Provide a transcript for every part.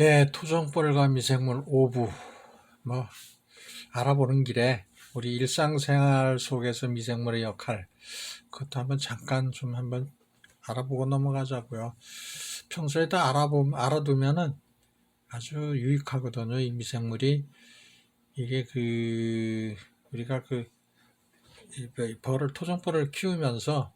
예, 토종벌과 미생물 오부 뭐 알아보는 길에 우리 일상생활 속에서 미생물의 역할 그것도 한번 잠깐 좀 한번 알아보고 넘어가자고요. 평소에 다 알아두면은 아주 유익하거든요. 이 미생물이 이게 우리가 토종벌을 키우면서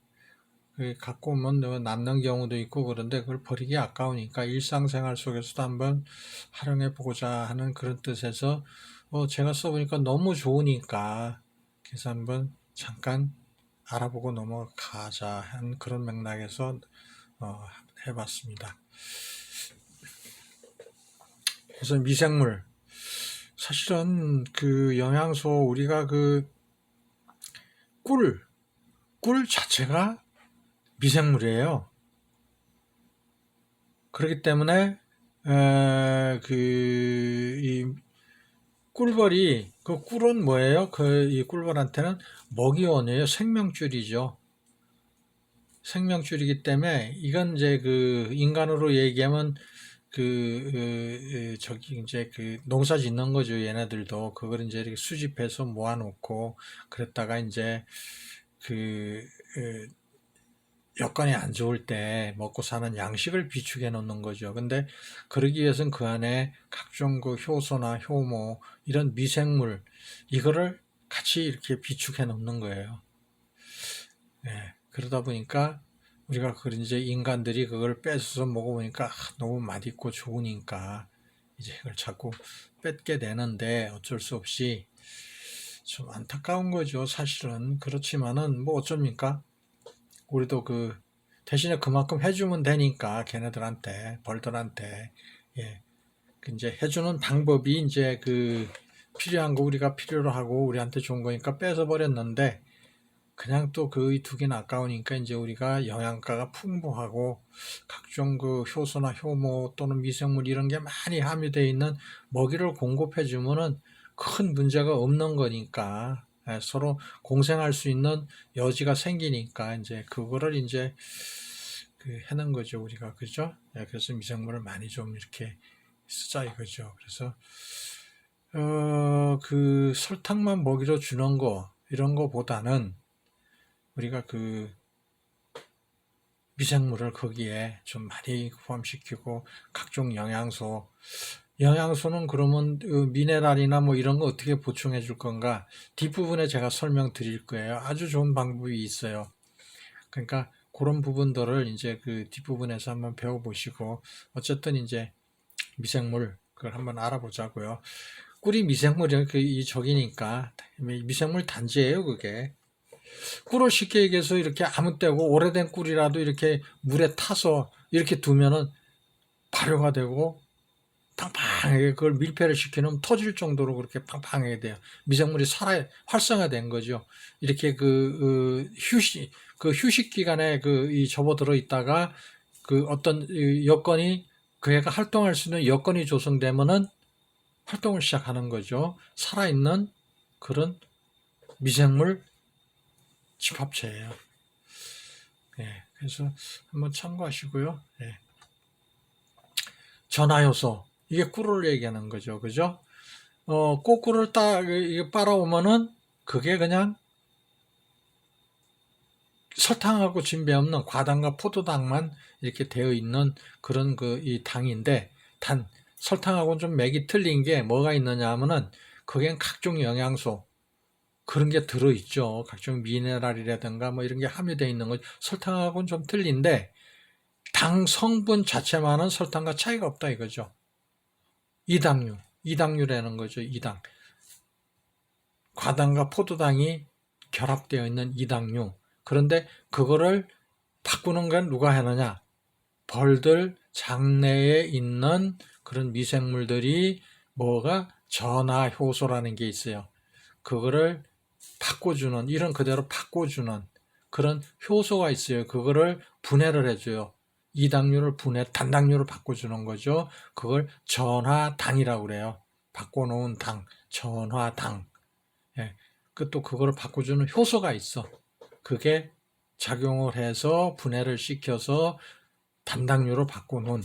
갖고 오면 남는 경우도 있고 그런데 그걸 버리기 아까우니까 일상생활 속에서도 한번 활용해 보고자 하는 그런 뜻에서 제가 써보니까 너무 좋으니까 그래서 한번 잠깐 알아보고 넘어가자 한 그런 맥락에서 해봤습니다. 그래서 미생물 사실은 그 영양소 우리가 꿀 자체가 미생물이에요. 그렇기 때문에 이 꿀벌이 그 꿀은 뭐예요? 이 꿀벌한테는 먹이원이에요. 생명줄이죠. 생명줄이기 때문에 이건 이제 인간으로 얘기하면 저기 이제 농사 짓는 거죠. 얘네들도 그걸 이제 이렇게 수집해서 모아놓고 그랬다가 이제 여건이 안 좋을 때 먹고 사는 양식을 비축해 놓는 거죠. 근데 그러기 위해서는 그 안에 각종 효소나 효모 이런 미생물 이거를 같이 이렇게 비축해 놓는 거예요. 네, 그러다 보니까 우리가 그걸 이제 인간들이 그걸 뺏어서 먹어보니까 너무 맛있고 좋으니까 이제 이걸 자꾸 뺏게 되는데 어쩔 수 없이 좀 안타까운 거죠. 사실은 그렇지만은 뭐 어쩝니까? 우리도 대신에 그만큼 해주면 되니까 걔네들한테 벌들한테 예 이제 해주는 방법이 이제 필요한 거 우리가 필요로 하고 우리한테 좋은 거니까 뺏어 버렸는데 그냥 또 두기는 아까우니까 이제 우리가 영양가가 풍부하고 각종 효소나 효모 또는 미생물 이런 게 많이 함유되어 있는 먹이를 공급해 주면은 큰 문제가 없는 거니까 서로 공생할 수 있는 여지가 생기니까 이제 그거를 이제 해는 거죠 우리가 그죠? 그래서 미생물을 많이 좀 이렇게 쓰자 이거죠. 그래서 설탕만 먹이로 주는 거 이런 거보다는 우리가 미생물을 거기에 좀 많이 포함시키고 각종 영양소는 그러면 미네랄이나 뭐 이런 거 어떻게 보충해 줄 건가 뒷부분에 제가 설명드릴 거예요. 아주 좋은 방법이 있어요. 그러니까 그런 부분들을 이제 뒷부분에서 한번 배워보시고 어쨌든 이제 미생물 그걸 한번 알아보자고요. 꿀이 미생물이 저기니까 미생물 단지예요 그게. 꿀을 쉽게 얘기해서 이렇게 아무 때고 오래된 꿀이라도 이렇게 물에 타서 이렇게 두면은 발효가 되고 팡팡하게 그걸 밀폐를 시키면 터질 정도로 그렇게 팡팡하게 돼요. 미생물이 활성화된 거죠. 이렇게 휴식 기간에 이 접어들어 있다가 어떤 여건이 애가 활동할 수 있는 여건이 조성되면은 활동을 시작하는 거죠. 살아있는 그런 미생물 집합체예요. 예, 그래서 한번 참고하시고요. 예. 전하요소 이게 꿀을 얘기하는 거죠, 그죠? 꿀을 빨아오면은 그게 그냥 설탕하고 진배 없는 과당과 포도당만 이렇게 되어 있는 그런 이 당인데 설탕하고는 좀 맥이 틀린 게 뭐가 있느냐 하면은 거기엔 각종 영양소 그런 게 들어있죠. 각종 미네랄이라든가 뭐 이런 게 함유되어 있는 거 설탕하고는 좀 틀린데 당 성분 자체만은 설탕과 차이가 없다 이거죠. 이당류라는 거죠. 이당. 과당과 포도당이 결합되어 있는 이당류. 그런데 그거를 바꾸는 건 누가 하느냐? 벌들 장내에 있는 그런 미생물들이 전하효소라는 게 있어요. 그거를 바꿔주는, 이런 그대로 바꿔주는 그런 효소가 있어요. 그거를 분해를 해줘요. 이당류를 단당류로 바꿔주는 거죠. 그걸 전하당이라고 그래요. 바꿔놓은 당, 전하당. 예. 또 그거를 바꿔주는 효소가 있어. 그게 작용을 해서 분해를 시켜서 단당류로 바꿔놓은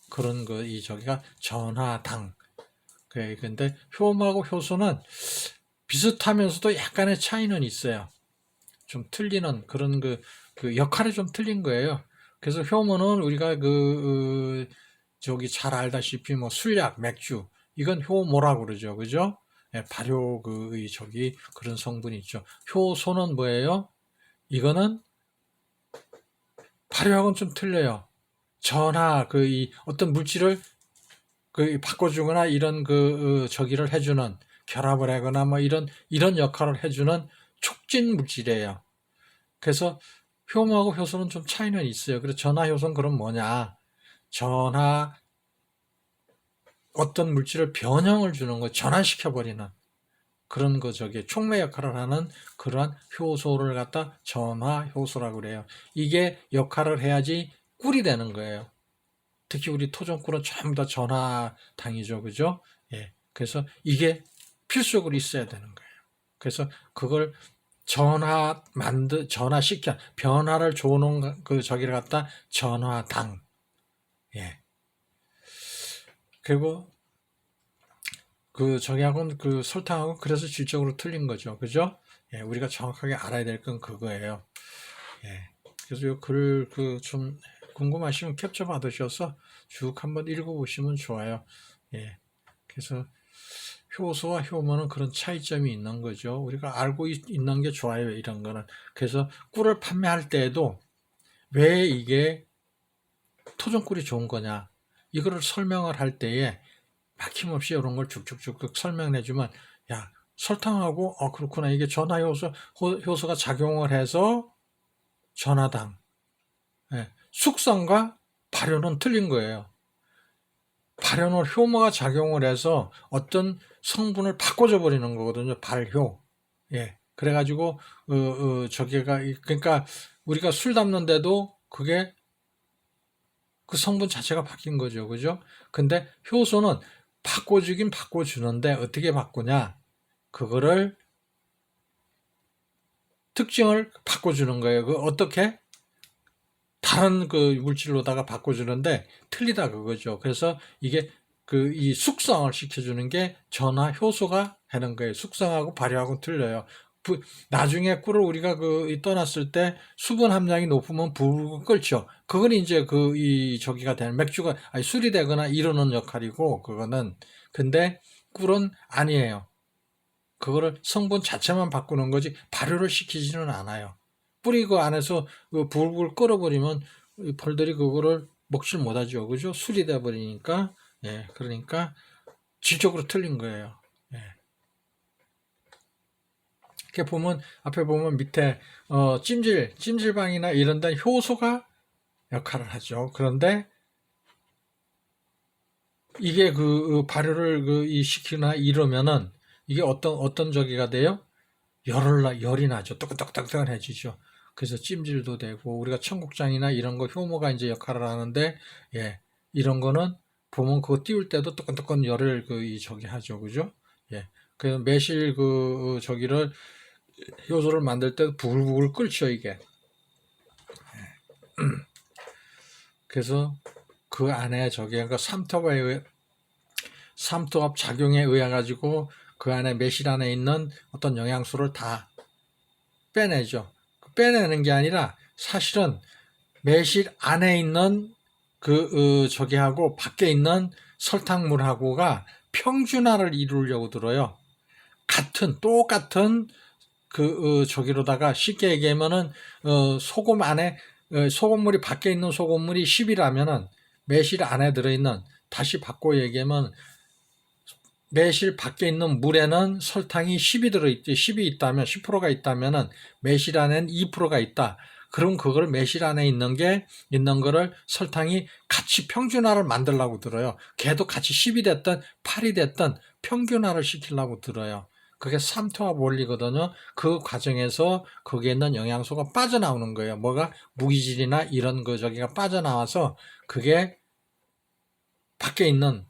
그런 이 저기가 전하당. 근데 효모하고 효소는 비슷하면서도 약간의 차이는 있어요. 좀 틀리는 그런 그 역할이 좀 틀린 거예요. 그래서 효모는 우리가 저기 잘 알다시피 뭐 술약, 맥주 이건 효모라고 그러죠, 그죠? 예, 발효 저기 그런 성분이 있죠. 효소는 뭐예요? 이거는 발효하고는 좀 틀려요. 전하 이 어떤 물질을 바꿔주거나 이런 저기를 해주는 결합을 하거나 뭐 이런 역할을 해주는 촉진 물질이에요. 그래서 효모하고 효소는 좀 차이는 있어요. 그래서 전하 효소는 그럼 뭐냐? 전하 어떤 물질을 변형을 주는 거, 전환시켜 버리는 그런 저기 촉매 역할을 하는 그러한 효소를 갖다 전하 효소라고 그래요. 이게 역할을 해야지 꿀이 되는 거예요. 특히 우리 토종꿀은 전부 다 전하당이죠, 그죠? 예. 그래서 이게 필수적으로 있어야 되는 거예요. 그래서 그걸 전화시켜, 변화를 줘놓은 저기를 갖다 전화당. 예. 그리고 저기하고는 설탕하고 그래서 질적으로 틀린 거죠. 그죠? 예, 우리가 정확하게 알아야 될 건 그거예요. 예. 그래서 이 글을 좀 궁금하시면 캡처 받으셔서 쭉 한번 읽어보시면 좋아요. 예. 그래서 효소와 효모는 그런 차이점이 있는 거죠. 우리가 알고 있는 게 좋아요, 이런 거는. 그래서 꿀을 판매할 때에도 왜 이게 토종꿀이 좋은 거냐, 이거를 설명을 할 때에 막힘없이 이런 걸 쭉쭉쭉 설명해주면, 야, 설탕하고, 그렇구나. 이게 효소가 작용을 해서 전하당. 예, 숙성과 발효는 틀린 거예요. 발효는 효모가 작용을 해서 어떤 성분을 바꿔줘 버리는 거거든요. 발효. 예. 그래가지고, 그러니까 우리가 술 담는데도 그게 그 성분 자체가 바뀐 거죠. 그죠? 근데 효소는 바꿔주긴 바꿔주는데 어떻게 바꾸냐? 그거를 특징을 바꿔주는 거예요. 어떻게? 다른 물질로다가 바꿔주는데 틀리다 그거죠. 그래서 이게 이 숙성을 시켜주는 게 전하 효소가 하는 거예요. 숙성하고 발효하고 틀려요. 나중에 꿀을 우리가 떠났을 때 수분 함량이 높으면 불을 끓죠. 그건 이제 저기가 되는 맥주가 아니 술이 되거나 이러는 역할이고 그거는. 근데 꿀은 아니에요. 그거를 성분 자체만 바꾸는 거지 발효를 시키지는 않아요. 뿌리 안에서 불을 끓어버리면 벌들이 그거를 먹질 못하죠. 그죠? 술이 돼버리니까. 예, 그러니까 질적으로 틀린 거예요. 예. 이렇게 보면 앞에 보면 밑에 찜질방이나 이런 데 효소가 역할을 하죠. 그런데 이게 발효를 시키나 이러면은 이게 어떤 저기가 돼요? 열이 나죠. 뜨끈뜨끈해지죠. 그래서 찜질도 되고 우리가 청국장이나 이런 거 효모가 이제 역할을 하는데, 예, 이런 거는 보면 그거 띄울 때도 뜨끈뜨끈 열을 저기 하죠. 그죠? 예. 그 매실 저기를 효소를 만들 때 부글부글 끓죠, 이게. 그래서 그 안에 저기가 삼투압 작용에 의해 가지고 그 안에 매실 안에 있는 어떤 영양소를 다 빼내죠. 빼내는 게 아니라 사실은 매실 안에 있는 저기하고 밖에 있는 설탕물하고가 평준화를 이루려고 들어요. 똑같은 저기로다가 쉽게 얘기하면은 소금 안에 소금물이 밖에 있는 소금물이 10이라면은 매실 안에 들어있는, 다시 바꿔 얘기하면 매실 밖에 있는 물에는 설탕이 10이 있다면 10%가 있다면은 매실 안에는 2%가 있다. 그럼 그걸 매실 안에 있는 거를 설탕이 같이 평균화를 만들려고 들어요. 걔도 같이 10이 됐든 8이 됐든 평균화를 시키려고 들어요. 그게 삼투압 원리거든요. 그 과정에서 거기에 있는 영양소가 빠져나오는 거예요. 뭐가 무기질이나 이런 저기가 빠져나와서 그게 밖에 있는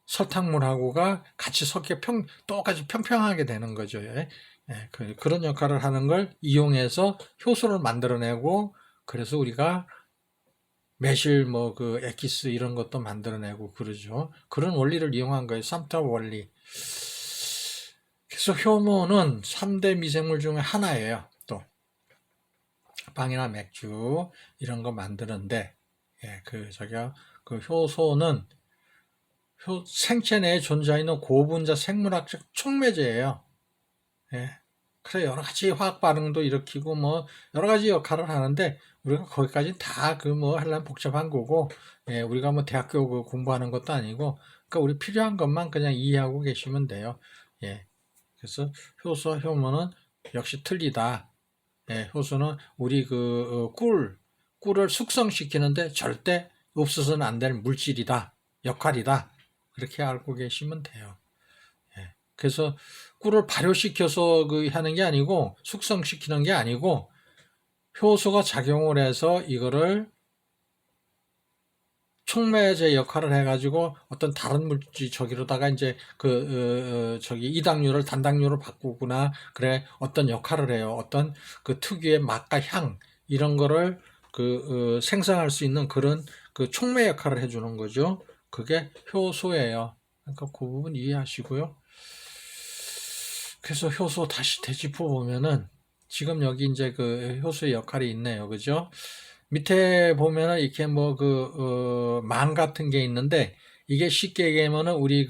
설탕물하고가 같이 섞여 똑같이 평평하게 되는 거죠. 예. 그런 역할을 하는 걸 이용해서 효소를 만들어내고, 그래서 우리가 매실 뭐 그 엑기스 이런 것도 만들어내고 그러죠. 그런 원리를 이용한 거예요. 삼투압 원리. 그래서 효모는 3대 미생물 중에 하나예요. 또 빵이나 맥주 이런 거 만드는데 그 효소는 생체 내에 존재하는 고분자 생물학적 촉매제예요. 예. 그래 여러 가지 화학 반응도 일으키고 뭐 여러 가지 역할을 하는데 우리가 거기까지 다 그 뭐 하려면 복잡한 거고, 우리가 뭐 대학교 공부하는 것도 아니고, 그러니까 우리 필요한 것만 그냥 이해하고 계시면 돼요. 예. 그래서 효소와 효모는 역시 틀리다. 예, 효소는 우리 꿀을 숙성시키는데 절대 없어서는 안 될 물질이다, 역할이다. 그렇게 알고 계시면 돼요. 예, 그래서 꿀을 발효시켜서 하는 게 아니고, 숙성시키는 게 아니고, 효소가 작용을 해서 이거를 촉매제 역할을 해가지고 어떤 다른 물질 저기로다가 이제 이당류를 단당류로 바꾸거나 그래 어떤 역할을 해요. 어떤 그 특유의 맛과 향 이런 거를 생성할 수 있는 그런 그 촉매 역할을 해주는 거죠. 그게 효소예요. 그러니까 그 부분 이해하시고요. 그래서 효소 다시 되짚어 보면은 지금 여기 이제 그 효소의 역할이 있네요. 그죠? 밑에 보면은 이렇게 뭐 망 같은 게 있는데, 이게 쉽게 얘기하면은 우리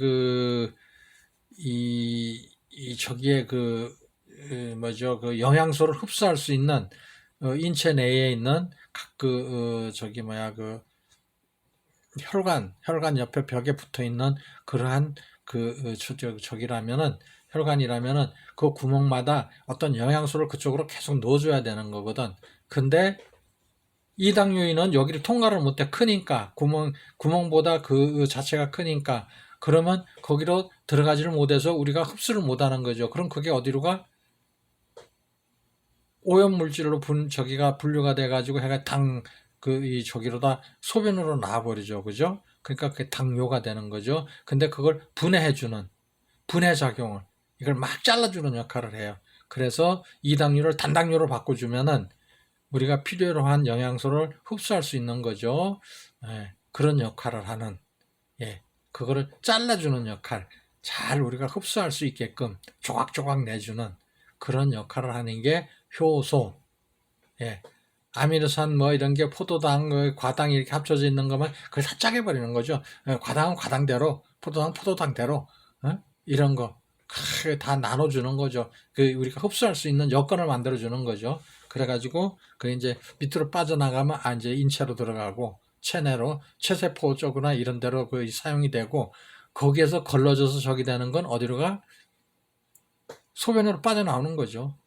저기에 뭐죠? 그 영양소를 흡수할 수 있는 인체 내에 있는 각 저기 뭐야 혈관 옆에 벽에 붙어 있는 그러한 저기라면은 혈관이라면은 그 구멍마다 어떤 영양소를 그쪽으로 계속 넣어줘야 되는 거거든. 근데 이당류인은 여기를 통과를 못해. 크니까 구멍보다 그 자체가 크니까, 그러면 거기로 들어가지를 못해서 우리가 흡수를 못하는 거죠. 그럼 그게 어디로 가? 오염물질로 저기가 분류가 돼가지고 해가 저기로다 소변으로 나와버리죠. 그죠? 그러니까 그게 당뇨가 되는 거죠. 근데 그걸 분해해주는, 분해작용을, 이걸 막 잘라주는 역할을 해요. 그래서 이당류를 단당류로 바꿔주면은 우리가 필요로 한 영양소를 흡수할 수 있는 거죠. 그런 역할을 하는, 그거를 잘라주는 역할, 잘 우리가 흡수할 수 있게끔 조각조각 내주는 그런 역할을 하는 게 효소. 아미노산 뭐 이런 게 포도당, 과당 이렇게 합쳐져 있는 거면 그걸 다 짜게 버리는 거죠. 과당은 과당대로, 포도당은 포도당대로, 이런 거 다 나눠주는 거죠. 우리가 흡수할 수 있는 여건을 만들어주는 거죠. 그래가지고 이제 밑으로 빠져나가면 이제 인체로 들어가고, 체내로 체세포 쪽이나 이런 데로 사용이 되고, 거기에서 걸러져서 저기 되는 건 어디로 가? 소변으로 빠져나오는 거죠.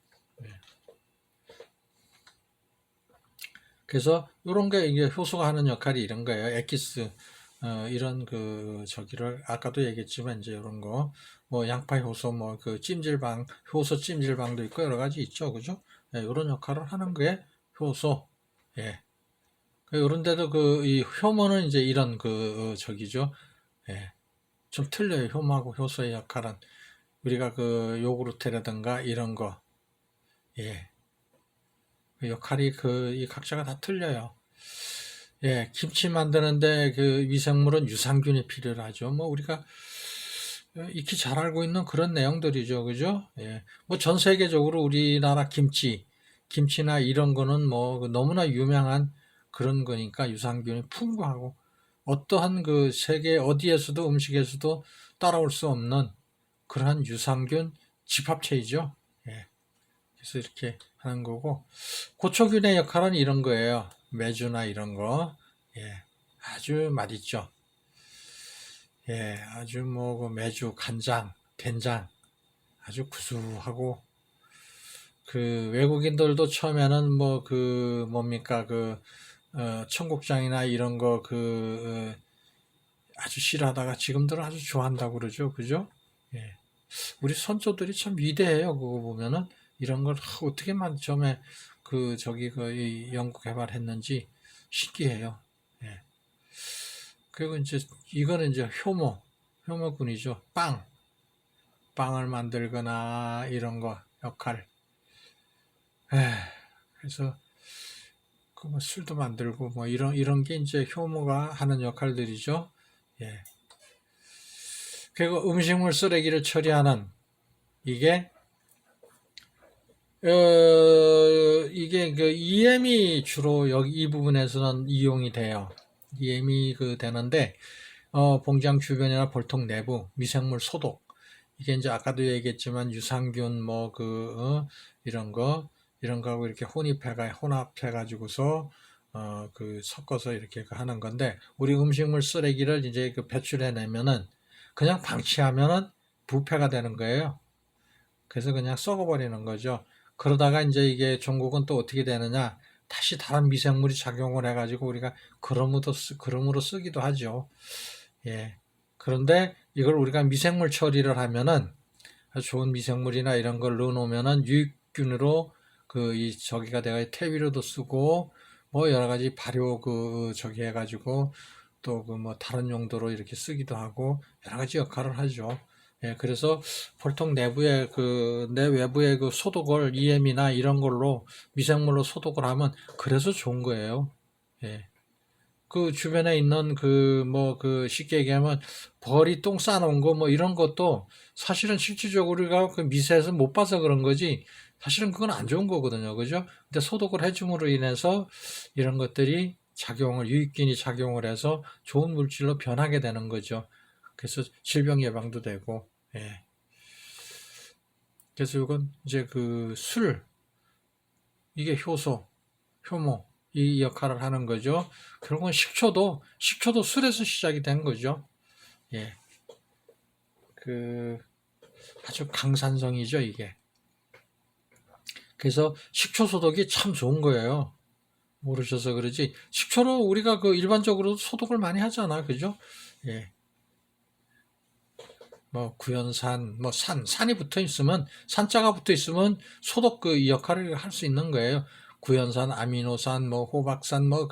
그래서 이런 게 이게 효소가 하는 역할이 이런 거예요. 엑기스, 이런 저기를 아까도 얘기했지만 이제 이런 거 뭐 양파 효소, 뭐 찜질방 효소 찜질방도 있고 여러 가지 있죠, 그죠? 이런 역할을 하는 게 효소. 예. 이런 데도 이 효모는 이제 이런 저기죠. 예. 좀 틀려요. 효모하고 효소의 역할은 우리가 요구르트라든가 이런 거, 예. 그 역할이 이 각자가 다 틀려요. 예, 김치 만드는데 미생물은 유산균이 필요하죠. 뭐 우리가 익히 잘 알고 있는 그런 내용들이죠. 그죠? 예. 뭐 전 세계적으로 우리나라 김치나 이런 거는 뭐 너무나 유명한 그런 거니까 유산균이 풍부하고, 어떠한 세계 어디에서도 음식에서도 따라올 수 없는 그러한 유산균 집합체이죠. 예. 그래서 이렇게 하는 거고, 고초균의 역할은 이런 거예요. 메주나 이런 거. 예. 아주 맛있죠. 예. 아주 뭐 메주, 간장, 된장 아주 구수하고, 외국인들도 처음에는 뭐 뭡니까 청국장이나 이런 거 아주 싫어하다가 지금들은 아주 좋아한다고 그러죠. 그죠? 예. 우리 선조들이 참 위대해요. 그거 보면은 이런 걸 어떻게 처음에 이 연구 개발했는지 신기해요. 예. 그리고 이제 이거는 이제 효모군이죠. 빵을 만들거나 이런 거 역할. 그래서 뭐 술도 만들고 뭐 이런 게 이제 효모가 하는 역할들이죠. 예. 그리고 음식물 쓰레기를 처리하는 이게 이게 그 EM이 주로 여기 이 부분에서는 이용이 돼요. EM이 되는데 봉장 주변이나 볼통 내부 미생물 소독, 이게 이제 아까도 얘기했지만 유산균 뭐 이런 거하고 이렇게 혼합해 가지고서 섞어서 이렇게 하는 건데, 우리 음식물 쓰레기를 이제 배출해 내면은 그냥 방치하면은 부패가 되는 거예요. 그래서 그냥 썩어버리는 거죠. 그러다가 이제 이게 종국은 또 어떻게 되느냐, 다시 다른 미생물이 작용을 해가지고 우리가 그럼으로 쓰기도 하죠. 예. 그런데 이걸 우리가 미생물 처리를 하면은 아주 좋은 미생물이나 이런 걸 넣어놓으면은 유익균으로 저기가 내가 퇴비로도 쓰고 뭐 여러 가지 발효 저기 해가지고 또 뭐 다른 용도로 이렇게 쓰기도 하고 여러 가지 역할을 하죠. 예, 그래서 보통 내 외부의 소독을 EM이나 이런 걸로 미생물로 소독을 하면 그래서 좋은 거예요. 예. 그 주변에 있는 쉽게 얘기하면 벌이 똥 싸놓은 거 뭐 이런 것도 사실은 실질적으로 우리가 그 미세에서 못 봐서 그런 거지, 사실은 그건 안 좋은 거거든요. 그죠? 근데 소독을 해줌으로 인해서 이런 것들이 유익균이 작용을 해서 좋은 물질로 변하게 되는 거죠. 그래서 질병 예방도 되고, 예. 그래서 이건 이제 이게 효모, 이 역할을 하는 거죠. 결국은 식초도 술에서 시작이 된 거죠. 예. 아주 강산성이죠, 이게. 그래서 식초 소독이 참 좋은 거예요. 모르셔서 그러지. 식초로 우리가 일반적으로 소독을 많이 하잖아. 그죠? 예. 뭐, 구연산, 뭐, 산이 붙어 있으면, 산자가 붙어 있으면 소독 역할을 할 수 있는 거예요. 구연산, 아미노산, 뭐, 호박산, 뭐,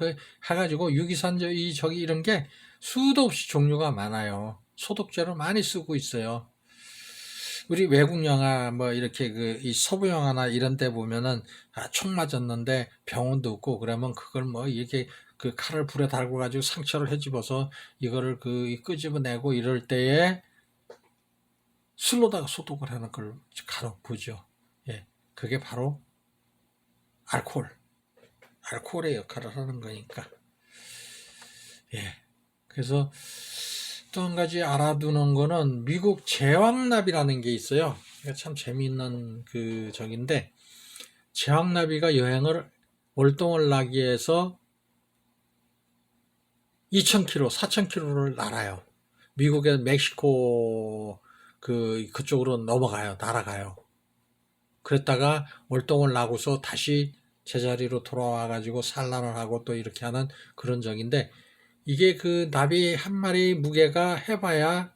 해가지고 유기산, 이런 게 수도 없이 종류가 많아요. 소독제로 많이 쓰고 있어요. 우리 외국 영화, 뭐, 이렇게 이 서부 영화나 이런 데 보면은, 총 맞았는데 병원도 없고, 그러면 그걸 뭐, 이렇게 칼을 불에 달궈가지고 상처를 헤집어서 이거를 끄집어내고 이럴 때에 술로다가 소독을 하는 걸 간혹 보죠. 예. 그게 바로 알코올의 역할을 하는 거니까. 예. 그래서 또 한 가지 알아두는 거는 미국 제왕나비라는 게 있어요. 이게 참 재미있는 적인데, 제왕나비가 월동을 나기 위해서 2,000km, 4,000km를 날아요. 미국의 멕시코 그쪽으로 날아가요. 그랬다가 월동을 나고서 다시 제자리로 돌아와가지고 산란을 하고 또 이렇게 하는 그런 적인데, 이게 나비 한 마리 무게가 해봐야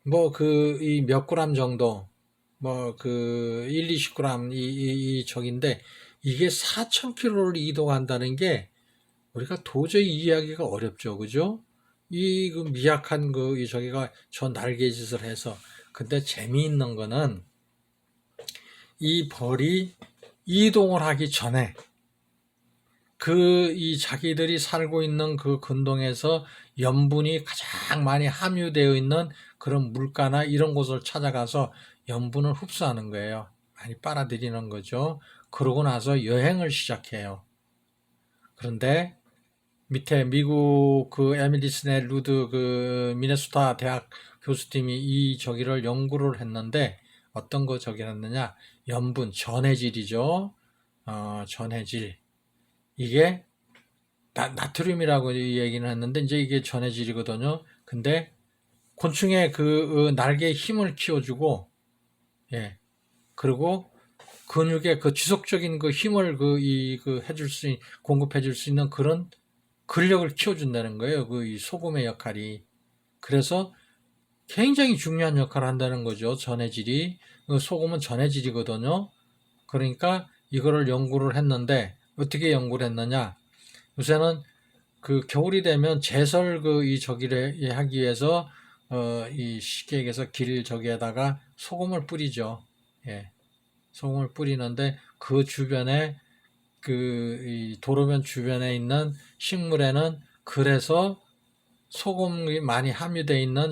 뭐 이 몇 그램 정도, 뭐 1, 20g 이 적인데, 이게 4,000km를 이동한다는 게 우리가 도저히 이해하기가 어렵죠. 그죠? 이 미약한 저기가 저 날개짓을 해서. 근데 재미있는 거는 이 벌이 이동을 하기 전에 이 자기들이 살고 있는 근동에서 염분이 가장 많이 함유되어 있는 그런 물가나 이런 곳을 찾아가서 염분을 흡수하는 거예요. 많이 빨아들이는 거죠. 그러고 나서 여행을 시작해요. 그런데 밑에 미국 에밀리 스넬 루드 미네소타 대학 교수팀이 이 저기를 연구를 했는데, 어떤 거 저기를 했느냐, 염분, 전해질이죠. 전해질. 이게 나트륨이라고 얘기는 했는데 이제 이게 전해질이거든요. 근데 곤충의 날개에 힘을 키워주고, 예, 그리고 근육의 지속적인 힘을 공급해줄 수 있는 그런 근력을 키워준다는 거예요. 이 소금의 역할이. 그래서 굉장히 중요한 역할을 한다는 거죠. 전해질이. 소금은 전해질이거든요. 그러니까 이거를 연구를 했는데, 어떻게 연구를 했느냐? 요새는 겨울이 되면 제설 저기를 하기 위해서 이 쉽게 얘기해서 저기에다가 소금을 뿌리죠. 예. 소금을 뿌리는데 그 주변에 이 도로변 주변에 있는 식물에는 그래서 소금이 많이 함유되어 있는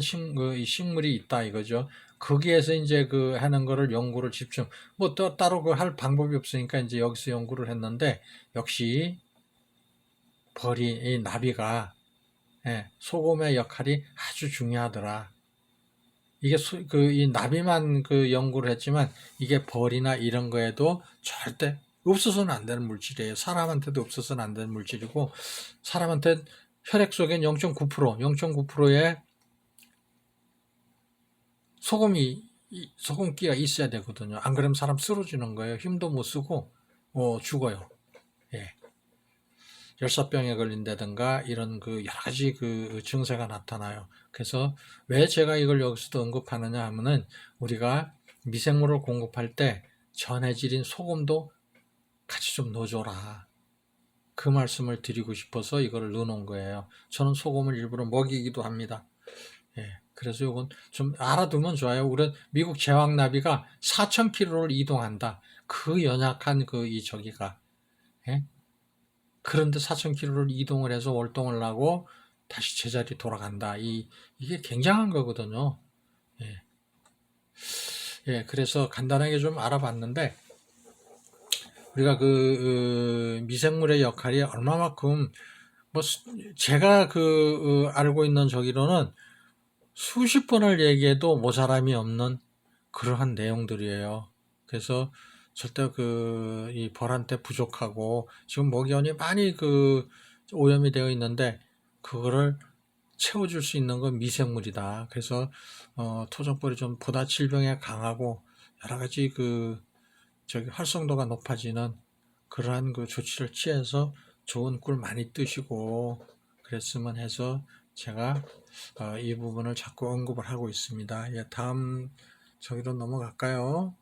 이 식물이 있다 이거죠. 거기에서 이제 그 하는 거를 연구를 집중, 뭐 또 따로 그 할 방법이 없으니까 이제 여기서 연구를 했는데, 역시 이 나비가, 소금의 역할이 아주 중요하더라. 이게 이 나비만 그 연구를 했지만 이게 벌이나 이런 거에도 절대 없어서는 안 되는 물질이에요. 사람한테도 없어서는 안 되는 물질이고, 사람한테 혈액 속엔 0.9%의 소금기가 있어야 되거든요. 안 그러면 사람 쓰러지는 거예요. 힘도 못 쓰고 죽어요. 예. 열사병에 걸린다든가 이런 그 여러 가지 그 증세가 나타나요. 그래서 왜 제가 이걸 여기서도 언급하느냐 하면은, 우리가 미생물을 공급할 때 전해질인 소금도 같이 좀 넣어줘라, 그 말씀을 드리고 싶어서 이거를 넣어놓은 거예요. 저는 소금을 일부러 먹이기도 합니다. 예. 그래서 이건 좀 알아두면 좋아요. 우리 미국 제왕나비가 4,000km를 이동한다. 그 연약한 이 저기가. 예? 그런데 4,000km를 이동을 해서 월동을 하고 다시 제자리 돌아간다. 이게 굉장한 거거든요. 예. 예, 그래서 간단하게 좀 알아봤는데, 우리가 미생물의 역할이 얼마만큼, 뭐, 제가 알고 있는 저기로는 수십 번을 얘기해도 모자람이 없는 그러한 내용들이에요. 그래서 절대 이 벌한테 부족하고, 지금 먹이원이 많이 오염이 되어 있는데, 그거를 채워줄 수 있는 건 미생물이다. 그래서 토종벌이 좀 보다 질병에 강하고 여러 가지 활성도가 높아지는 그러한 조치를 취해서 좋은 꿀 많이 뜨시고 그랬으면 해서 제가 이 부분을 자꾸 언급을 하고 있습니다. 예, 다음 저기로 넘어갈까요?